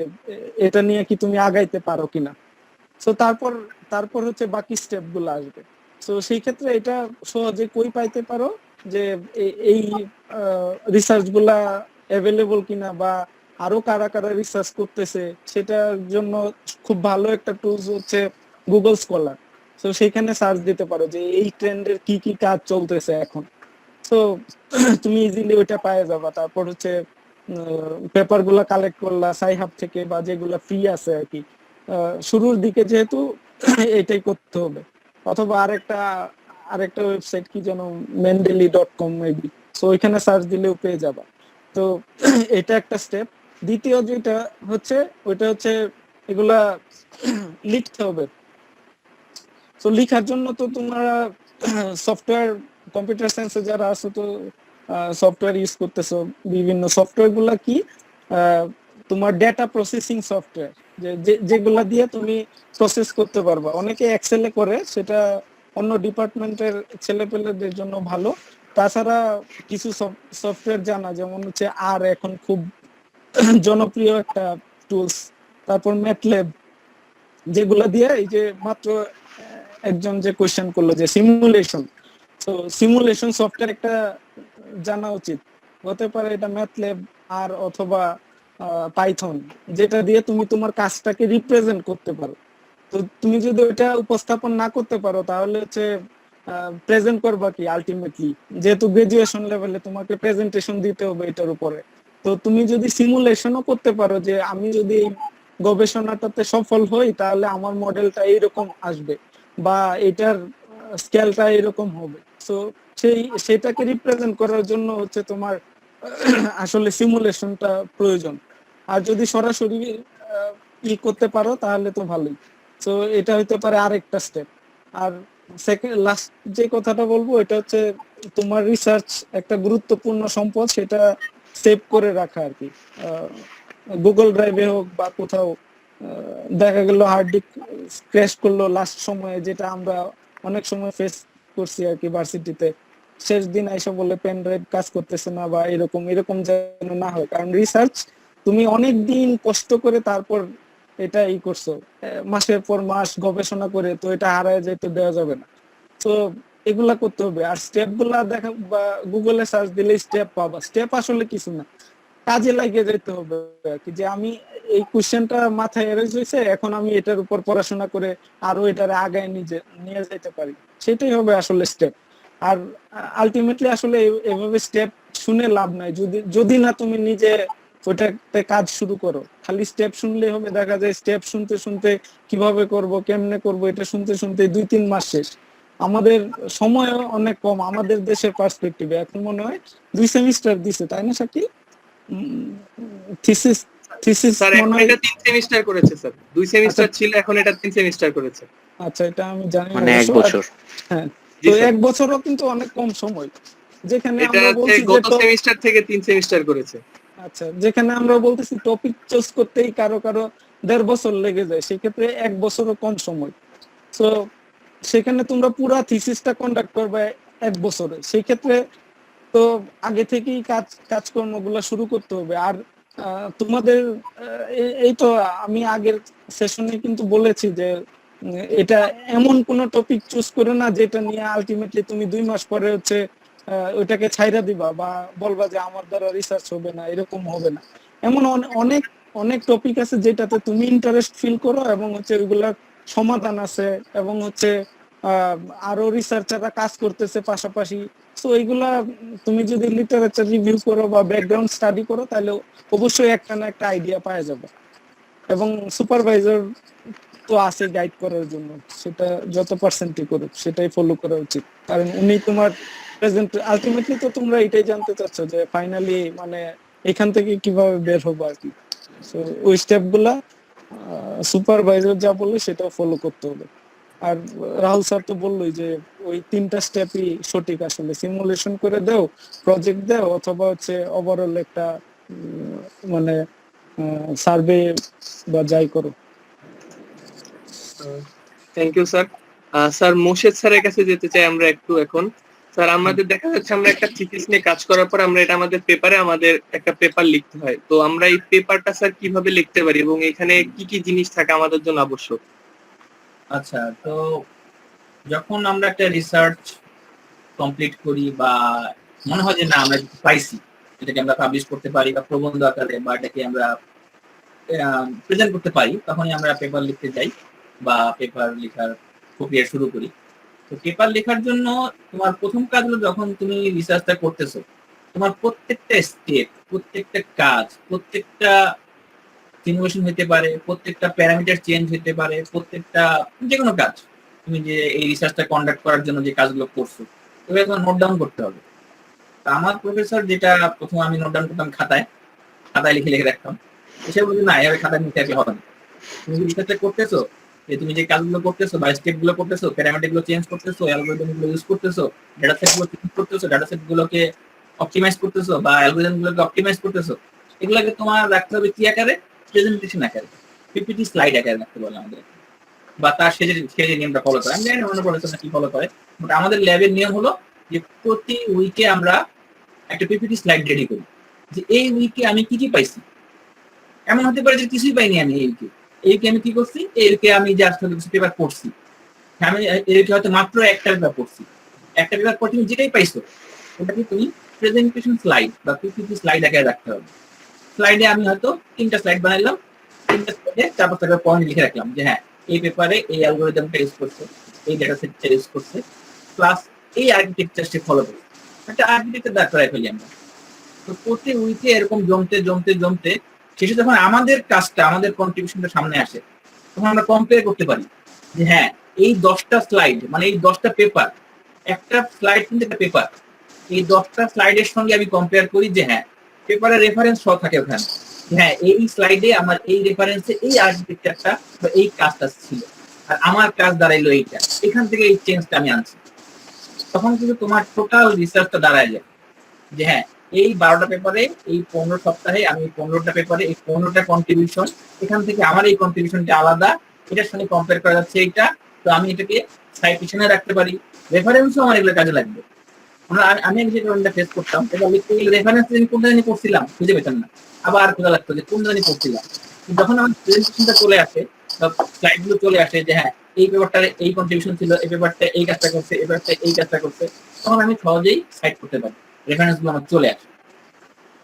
এটা নিয়ে কি তুমি আগাইতে পারো কিনা। তো তারপর তারপর হচ্ছে বাকি স্টেপ গুলো আসবে। তো সেই ক্ষেত্রে এটা সহজে কই পাইতে পারো যে এই রিসার্চ গুলা অ্যাভেলেবল কিনা বা আরো কারা কারা রিসার্চ করতেছে, সেটার জন্য খুব ভালো একটা টুলস হচ্ছে গুগল স্কলার। তো সেখানে সার্চ দিতে পারো যে এই ট্রেন্ডের কি কি কাজ চলতেছে এখন। তো তুমি ইজিলি ওইটা পাওয়া যাবা। তারপর হচ্ছে পেপার গুলা কালেক্ট করলা সাইহাব থেকে বা যেগুলা ফ্রি আছে আর কি, শুরুর দিকে যেহেতু এটাই করতে হবে। অথবা আরেকটা আরেকটা ওয়েবসাইট কি যেন mendeley.com মেবি, সো ওইখানে সার্চ দিলেও পেয়ে যাবা। তো এটা একটা স্টেপ। দ্বিতীয় যেটা হচ্ছে ওইটা হচ্ছে এগুলা লিখতে হবে। তো লিখার জন্য তো তোমরা সফটওয়্যার, কম্পিউটার সায়েন্সে যারা আছো তো সফটওয়্যার ইউজ করতেছো। বিভিন্ন সফটওয়্যার গুলা কি তোমার ডেটা প্রসেসিং সফটওয়্যার, যেগুলা দিয়ে তুমি প্রসেস করতে পারবা। অনেকে এক্সেলে করে, সেটা অন্য ডিপার্টমেন্টের ছেলেপেলেদের জন্য ভালো। তাছাড়া কিছু সফটওয়্যার জানা, যেমন হচ্ছে আর এখন খুব জনপ্রিয় একটা টুলস, তারপর ম্যাটল্যাব, যেগুলা দিয়ে এই যে মাত্র একজন যে কোশ্চেন করলো যে সিমুলেশন, তো সিমুলেশন সফটওয়্যার একটা জানা উচিত। হতে পারে এটা ম্যাথল্যাব আর অথবা পাইথন, যেটা দিয়ে তুমি তোমার কাজটাকে রিপ্রেজেন্ট করতে পারো। তো তুমি যদি ওইটা উপস্থাপন না করতে পারো তাহলে হচ্ছে প্রেজেন্ট করবা কি আলটিমেটলি, যেহেতু গ্রাজুয়েশন লেভেলে তোমাকে প্রেজেন্টেশন দিতে হবে এটার উপরে। তো তুমি যদি সিমুলেশনও করতে পারো যে আমি যদি এই গবেষণাটাতে সফল হই তাহলে আমার মডেলটা এইরকম আসবে বা এটার স্কেলটা এরকম হবে, তো সেটাকে রিপ্রেজেন্ট করার জন্য হচ্ছে তোমার আসলে সিমুলেশনটা প্রয়োজন। আর যদি সরাসরি করতে পারো তাহলে তো ভালোই। তো এটা হইতে পারে আরেকটা স্টেপ। আর সেকেন্ড লাস্ট যে কথাটা বলবো এটা হচ্ছে তোমার রিসার্চ একটা গুরুত্বপূর্ণ সম্পদ, সেটা সেভ করে রাখা আর কি। গুগল ড্রাইভে হোক বা কোথাও দেখা গেল হার্ড ডিস্ক ক্র্যাশ করলো লাস্ট সময়ে, যেটা আমরা অনেক সময় ফেস করছি আর কি ভার্সিটিতে। শেষ দিন আইসা বলে পেন ড্রাইভ কাজ করতেছে না বা এরকম এরকম যেন না হয়, কারণ রিসার্চ তুমি অনেক দিন কষ্ট করে তারপর এটা করছো, মাসের পর মাস গবেষণা করে, তো এটা হারায় যেতে দেওয়া যাবে না। তো এগুলা করতে হবে। আর স্টেপ গুলা দেখা বা গুগলে সার্চ দিলে স্টেপ পাবা, স্টেপ আসলে কিছু না, কাজে লাগিয়ে যেতে হবে আর কি। যে আমি এই কোশ্চেনটা মাথায় এরেজ হয়েছে, এখন আমি এটার উপর পড়াশোনা করে আরো এটারে আগায় নিয়ে যেতে পারি, সেটাই হবে আসলে স্টেপ। আর আলটিমেটলি আসলে এভাবে স্টেপ শুনে লাভ নাই যদি যদি না তুমি নিজে ওটাতে কাজ শুরু করো। খালি স্টেপ শুনলে হবে, দেখা যায় স্টেপ শুনতে শুনতে কিভাবে করব কেমনে করব এটা শুনতে শুনতে 2-3 মাস শেষ। আমাদের সময় অনেক কম আমাদের দেশের পার্সপেক্টিভে, এখন মনে হয় 2 সেমিস্টার দিছে, তাই না শাকিল? থিসিস থিসিস স্যার এখন মনে হয়। এটা 3 সেমিস্টার করেছে স্যার, 2 সেমিস্টার আচ্ছা ছিল, এখন এটা 3 সেমিস্টার করেছে। আচ্ছা, এটা আমি জানি না মানে এক অবশ্য। বছর। হ্যাঁ, জি তো স্যার, 1 বছরও কিন্তু অনেক কম সময়, যেখানে এটা আমরা হচ্ছে বলছি যে গত সেমিস্টার থেকে 3 সেমিস্টার করেছে। আচ্ছা, যেখানে আমরা বলতেছি টপিক চুজ করতেই কারো কারো 1.5 বছর লেগে যায়, সেক্ষেত্রে 1 বছরও কম সময়। তো সেখানে তোমরা পুরা থিসিসটা কন্ডাক্ট করবে 1 বছরে, সেই ক্ষেত্রে তো আগে থেকেই কাজকর্মগুলো শুরু করতে হবে। আর তোমাদের এই তো আমি আগের সেশনে কিন্তু বলেছি যে এটা এমন কোন টপিক চুজ করে না যেটা নিয়ে আলটিমেটলি তুমি 2 মাস পরে হচ্ছে ওইটাকে ছাইরা দিবা বা বলবা যে আমার দ্বারা রিসার্চ হবে না, এরকম হবে না। এমন অনেক অনেক টপিক আছে যেটাতে তুমি ইন্টারেস্ট ফিল করো এবং হচ্ছে ওইগুলার সমাধান আছে এবং হচ্ছে আহ, আরো রিসার্চাররা কাজ করতেছে পাশাপাশি। সো এইগুলা তুমি যদি লিটারেচার রিভিউ করো বা ব্যাকগ্রাউন্ড স্টাডি করো তাহলে অবশ্যই একটা না একটা আইডিয়া পাওয়া যাবে। এবং সুপারভাইজার তো আছে গাইড করার জন্য, সেটা যত পার্সেন্টই করুক সেটাই ফলো করা উচিত, কারণ উনি তোমার প্রেজেন্ট। আলটিমেটলি তো তোমরা এটাই জানতে চাচ্ছ যে ফাইনালি মানে এখান থেকে কিভাবে বের হবো আর কি। তো ওই স্টেপ গুলা সুপারভাইজার যা বললে সেটাও ফলো করতে হবে। আর রাহুল স্যার তো বললোই যে ওই 3টা স্টেপই সঠিক, আসলে সিমুলেশন করে দাও, প্রজেক্ট দাও, অথবা হচ্ছে ওভারঅল একটা মানে সার্ভে বা যাই করো। Thank you sir. Sir Morshed স্যারের কাছে যেতে চাই আমরা একটু এখন। স্যার আমাদের দেখা যাচ্ছে আমরা একটা থিসিস নিয়ে কাজ করার পর আমরা এটা আমাদের পেপারে আমাদের একটা পেপার লিখতে হয়, তো আমরা এই পেপারটা স্যার কিভাবে লিখতে পারি এবং এখানে কি কি জিনিস থাকে আমাদের জন্য আবশ্যক? আচ্ছা, তো যখন আমরা একটা রিসার্চ কমপ্লিট করি বা মনে হয় যে না আমরা কিছু পাইছি, এটাকে আমরা পাবলিশ করতে পারি বা প্রবন্ধ আকারে বা এটাকে আমরা প্রেজেন্ট করতে পারি, তখনই আমরা পেপার লিখতে যাই বা পেপার লেখার প্রক্রিয়া শুরু করি। তো পেপার লেখার জন্য তোমার প্রথম কাজ হলো, যখন তুমি রিসার্চটা করতেছো, তোমার প্রত্যেকটা স্টেপ, প্রত্যেকটা কাজ, প্রত্যেকটা সিমুলেশন হতে পারে, প্রত্যেকটা প্যারামিটার চেঞ্জ হতে পারে, প্রত্যেকটা যে কোনো কাজ তুমি যে এই রিসার্চটা কন্ডাক্ট করার জন্য যে কাজগুলো করছো এগুলো তোমার নোট ডাউন করতে হবে। তা আমার প্রফেসর যেটা প্রথমে আমি নোট ডাউন করতাম খাতায়, খাতায় লিখে লিখে রাখতাম। সে বলছে না, এভাবে খাতায় লিখে রাখলে হবে না। তুমি যে রিসার্চটা করতেছো, যে তুমি যে কাজগুলো করতেছো বা স্টেপ গুলো করতেছো, প্যারামিটার গুলো চেঞ্জ করতেছো, অ্যালগরিদম গুলো ইউজ করতেছো, ডেটা সেট গুলো চেঞ্জ করতেছো, ডেটা সেট গুলোকে অপটিমাইজ করতেছো বা অ্যালগরিদম গুলোকে অপটিমাইজ করতেছো, এগুলোকে তোমার রাখতে হবে কি আকারে? প্রেজেন্টেশন আকারে, পিপিটি স্লাইড আকারে রাখতে বলে আমাদের, বা তার সে যে নিয়মটা ফলো করে। আমি জানি না অন্য প্রফেসর কি ফলো করে, বাট আমাদের ল্যাবের নিয়ম হলো যে প্রতি উইকে আমরা একটা পিপিটি স্লাইড রেডি করি যে এই উইকে আমি কি কি পাইছি। এমন হতে পারে যে কিছুই পাইনি আমি এই উইকে, এই উইকে আমি কি করছি, এই উইকে আমি জাস্ট কিছু পেপার পড়ছি, আমি এই উইকে হয়তো মাত্র একটা পেপার পড়ছি। একটা পেপার পড়ে তুমি যেটাই পাইছো ওটাকে তুমি প্রেজেন্টেশন স্লাইড বা পিপিটি স্লাইড আকারে রাখতে হবে। স্লাইডে আমি হয়তো 3টা স্লাইড বানাইলাম, 3টা স্লাইডে 4-5টা পয়েন্ট লিখে রাখলাম যে হ্যাঁ এই পেপারে এই অ্যালগরিদমটা ইউজ করছে, এই ডেটা সেটটা ইউজ করছে, প্লাস এই আর্কিটেকচার সে ফলো করছে। একটা আর্কিটেকচার দাঁড় করাই ফেলি আমরা। তো প্রতি উইকে এরকম জমতে জমতে জমতে শেষে যখন আমাদের কাজটা, আমাদের কন্ট্রিবিউশনটা সামনে আসে, তখন আমরা কম্পেয়ার করতে পারি যে হ্যাঁ, এই 10টা স্লাইড মানে এই 10টা পেপার, একটা স্লাইড কিন্তু একটা পেপার, এই 10টা স্লাইডের সঙ্গে আমি কম্পেয়ার করি যে হ্যাঁ, পেপারের রেফারেন্স সহ থাকে ওখানে, হ্যাঁ এই স্লাইডে আমার এই রেফারেন্সে এই আর্কিটেকচারটা বা এই কাজটা ছিল, আর আমার কাজ দাঁড়াইলো এইটা, এখান থেকে এই চেঞ্জটা আমি আনছি। তখন কিন্তু তোমার টোটাল রিসার্চটা দাঁড়ায় যায় যে হ্যাঁ, এই 12টা পেপারে, এই 15 সপ্তাহে আমি 15টা পেপারে এই 15টা কন্ট্রিবিউশন, এখান থেকে আমার এই কন্ট্রিবিউশনটা আলাদা, এটার সঙ্গে কম্পেয়ার করা যাচ্ছে এইটা, তো আমি এটাকে সাইটেশনে রাখতে পারি, রেফারেন্সও আমার এগুলো কাজে লাগবে। আমি যে কারণটা ফেস করতাম, এটা লিখতে গেলে রেফারেন্স কোন জানি পড়ছিলাম খুঁজে পেতাম না, আবার খোঁজা লাগতো যে কোন জানি পড়ছিলাম। যখন আমার প্রেজেন্টেশনটা চলে আসে, স্লাইড গুলো চলে আসে যে হ্যাঁ, এই পেপারটার এই কন্ট্রিবিউশন ছিল, এই পেপারটা এই কাজটা করছে, এই পেপারটা এই কাজটা করছে, তখন আমি সহজেই সাইট করতে পারি, রেফারেন্স গুলো আমার চলে আসে।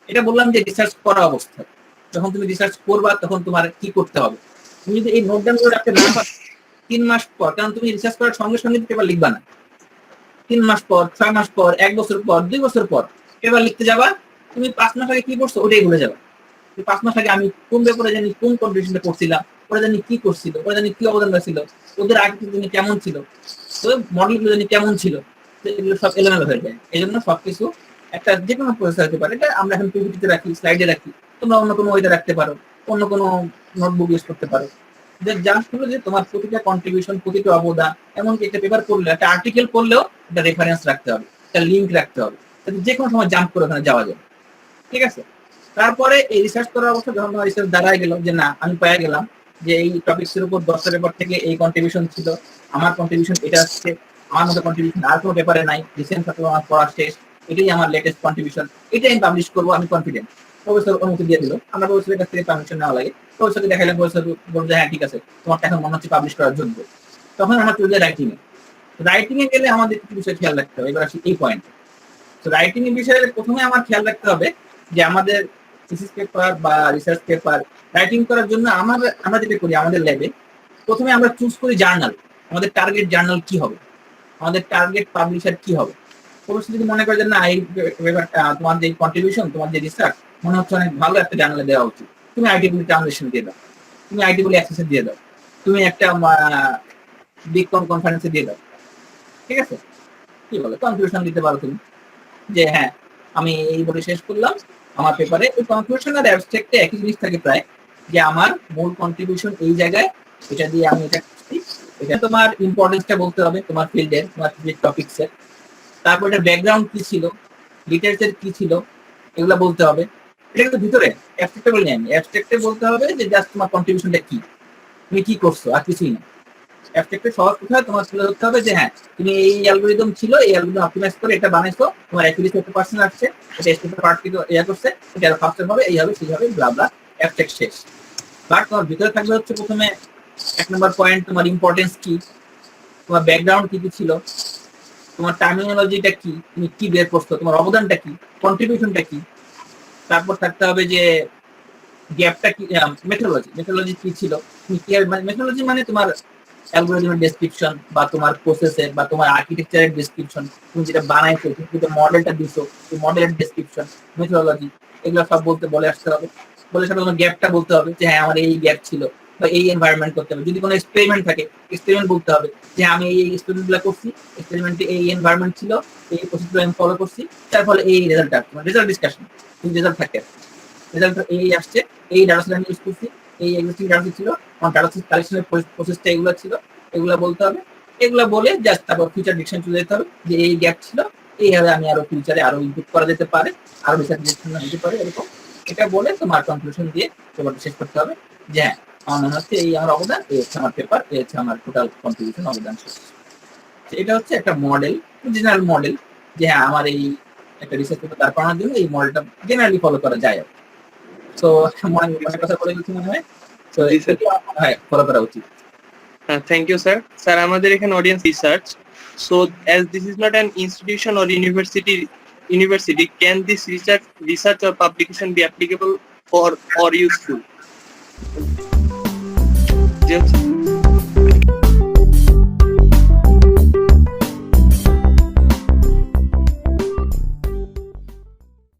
এটা বললাম যে রিসার্চ করা অবস্থা। যখন তুমি রিসার্চ করবা তখন তোমার কি করতে হবে, তুমি যদি এই নোট ডাউন করে রাখতে না পারো 3 মাস পর, কারণ তুমি রিসার্চ করার সঙ্গে সঙ্গে পেপার লিখবা না, 3 মাস পর, 6 মাস পর, 1 বছর পর, 2 বছর পর পেপার লিখতে যাবা, তুমি 5 মাস আগে কি করছো ওটাই ভুলে যাবা। 5 মাস আগে আমি কোন পেপারে জানি কোন কন্ট্রিবিউশনটা করছিলাম, ওরা জানি কি করছিল, ওরা জানি কি অবদান রাখছিল, ওদের আগে জানি কেমন ছিল, তো মডেলগুলো জানি কেমন ছিল, এগুলো সব এলোমেলো হয়ে যায়। এই জন্য সবকিছু একটা যে কোনো প্রসেস হতে পারে, এটা আমরা এখন পিপিটিতে রাখি, স্লাইডে রাখি, তোমরা অন্য কোনো ওয়েতে রাখতে পারো, অন্য কোনো নোটবুক ইউজ করতে পারো। জাস্ট হলো যে তোমার প্রতিটা কন্ট্রিবিউশন, প্রতিটা অবদান, এমনকি একটা পেপার পড়লে, একটা আর্টিকেল পড়লেও একটা রেফারেন্স রাখতে হবে, একটা লিঙ্ক রাখতে হবে, যে কোনো সময় জাম্প করে ওখানে যাওয়া যাবে। ঠিক আছে, তারপরে এই রিসার্চ করার অবস্থা যখন তোমার রিসার্চ দাঁড়ায় গেল যে না, আমি পেয়ে গেলাম যে এই টপিক্সের উপর 10টা পেপার থেকে এই কন্ট্রিবিউশন ছিল, আমার কন্ট্রিবিউশন এটা আসছে, আমার মতো কন্ট্রিবিউশন আর কোনো পেপারে নাই, রিসেন্ট আমার পড়া শেষ, এটাই আমার লেটেস্ট কন্ট্রিবিউশন, এটাই আমি পাবলিশ করবো, আমি কনফিডেন্ট। প্রফেসর অনুমতি দিয়ে দিল, আমরা প্রফেসরের কাছ থেকে পারমিশন নেওয়া লাগে, প্রফেসরকে দেখাইলাম, প্রফেসর বলছে হ্যাঁ ঠিক আছে, তোমার এখন মনে হচ্ছে পাবলিশ করার জন্য। তখন আমরা চলে যাই রাইটিং এ। রাইটিং এ গেলে আমাদের কিছু বিষয় খেয়াল রাখতে হবে, এবার আসি এই পয়েন্ট। তো রাইটিং এর বিষয়ে প্রথমে আমার খেয়াল রাখতে হবে যে আমাদের থিসিস পেপার বা রিসার্চ পেপার রাইটিং করার জন্য আমরা যেটা করি আমাদের ল্যাবে, প্রথমে আমরা চুজ করি জার্নাল, আমাদের টার্গেট জার্নাল কি হবে, আমাদের টার্গেট পাবলিশার কি হবে। প্রফেসর যদি মনে করে যে না, এই পেপারটা তোমার যে কন্ট্রিবিউশন, তোমার যে রিসার্চ মনে হচ্ছে অনেক ভালো, একটা জার্নালে দেওয়া উচিত, তুমি আইটিবলি ট্রান্সলেশন দিয়ে দাও, তুমি আইটিবলি অ্যাক্সেসে দিয়ে দাও, তুমি একটা বিগ কনফারেন্সে দিয়ে দাও। ঠিক আছে, কি বলে কনক্লুশন দিতে পারো তুমি যে হ্যাঁ, আমি এই বলে শেষ করলাম আমার পেপারে। এই কনক্লুশন আর অ্যাবস্ট্রাক্টে একই জিনিস থাকে প্রায়, যে আমার মূল কন্ট্রিবিউশন এই জায়গায়, এটা দিয়ে আমি এটা করছি, এটা তোমার ইম্পর্টেন্সটা বলতে হবে তোমার ফিল্ডের, তোমার টপিকসের, তারপর এটা ব্যাকগ্রাউন্ড কি ছিল, লিটারেচার কি ছিল, এগুলো বলতে হবে। এটা কিন্তু ভিতরে অ্যাবস্ট্রাক্টে বলি আমি, অ্যাবস্ট্রাক্টে বলতে হবে যে জাস্ট তোমার কন্ট্রিবিউশনটা কি, তুমি কি করছো, আর কিছুই না। অ্যাবস্ট্রাক্টে সহজ কথা তোমার তুলে ধরতে হবে যে হ্যাঁ, তুমি এই অ্যালগরিদম ছিল, এই অ্যালগরিদম অপটিমাইজ করে এটা বানাইছো, তোমার অ্যাকুরেসি 80% আসছে, এটা এসটিপি পার্ট থেকে ইয়া করছে, এটা আরো ফাস্টার হবে, এই হবে সেই হবে, ব্লা ব্লা, অ্যাবস্ট্রাক্ট শেষ। বাট তোমার ভিতরে থাকবে হচ্ছে প্রথমে 1 নম্বর পয়েন্ট, তোমার ইম্পর্টেন্স কি, তোমার ব্যাকগ্রাউন্ড কি কি ছিল, তোমার টার্মিনোলজিটা কি, তুমি কি বের করছো, তোমার অবদানটা কি, কন্ট্রিবিউশনটা কি। তারপর থাকতে হবে যে গ্যাপটা কি, মেথোডোলজি কি ছিল, তুমি কি, মানে মেথোডোলজি মানে তোমার অ্যালগরিদমের ডেসক্রিপশন বা তোমার প্রসেসের বা তোমার আর্কিটেকচারের ডেসক্রিপশন, তুমি যেটা বানাইছো, তুমি যেটা মডেলটা দিছো, এই মডেলের ডেসক্রিপশন, মেথোডোলজি, এগুলো সব বলে আসতে হবে। বলে সাথে তোমার গ্যাপটা বলতে হবে যে হ্যাঁ, আমার এই গ্যাপ ছিল, বা এই এনভায়রনমেন্ট করতে হবে। যদি কোনো এক্সপেরিমেন্ট থাকে, এক্সপেরিমেন্ট বলতে হবে যে আমি এই এক্সপেরিমেন্টগুলো করছি, এক্সপেরিমেন্টে এই এনভায়রনমেন্ট ছিল, এই প্রসেসগুলো আমি ফলো করছি, তার ফলে এই রেজাল্ট আসছে, রেজাল্ট ডিসকাশন, রেজাল্ট থাকে, রেজাল্ট এই আসছে, এই ডাটা সেট আমি ইউজ করছি, এই এক্সিস্টিং ডাটা সেট ছিল, আমার ডাটা সেট কালেকশনের প্রসেসটা এগুলো ছিল, এগুলো বলতে হবে। এগুলো বলে জাস্ট তারপর ফিচার ডিকশন চলে যেতে হবে যে এই গ্যাপ ছিল, এইভাবে আমি আরো ফিউচারে আরো ইমপ্রুভ করা যেতে পারে, আরো বেশি ডিকশন দিতে পারে, এরকম। এটা বলে তোমার কনক্লুশন দিয়ে পেপারটা শেষ করতে হবে যে হ্যাঁ, আমার মনে হচ্ছে এই আমার অবদান, এই হচ্ছে আমার পেপার, এই হচ্ছে আমার টোটাল কন্ট্রিবিউশন, অবদান শেষ। এটা হচ্ছে একটা মডেল, জেনারেল মডেল, যে হ্যাঁ, আমার এই একটা রিসার্চ পেপার দাঁড় করানোর জন্য এই মডেলটা জেনারেলি ফলো করা যায়। তো মনে কথা বলে গেছি মনে হয়, তো হ্যাঁ, ফলো করা উচিত। Thank you sir. স্যার, আমাদের এখানে audience research, so as this is not an institution or university, can this research or publication be applicable or useful? যে হচ্ছে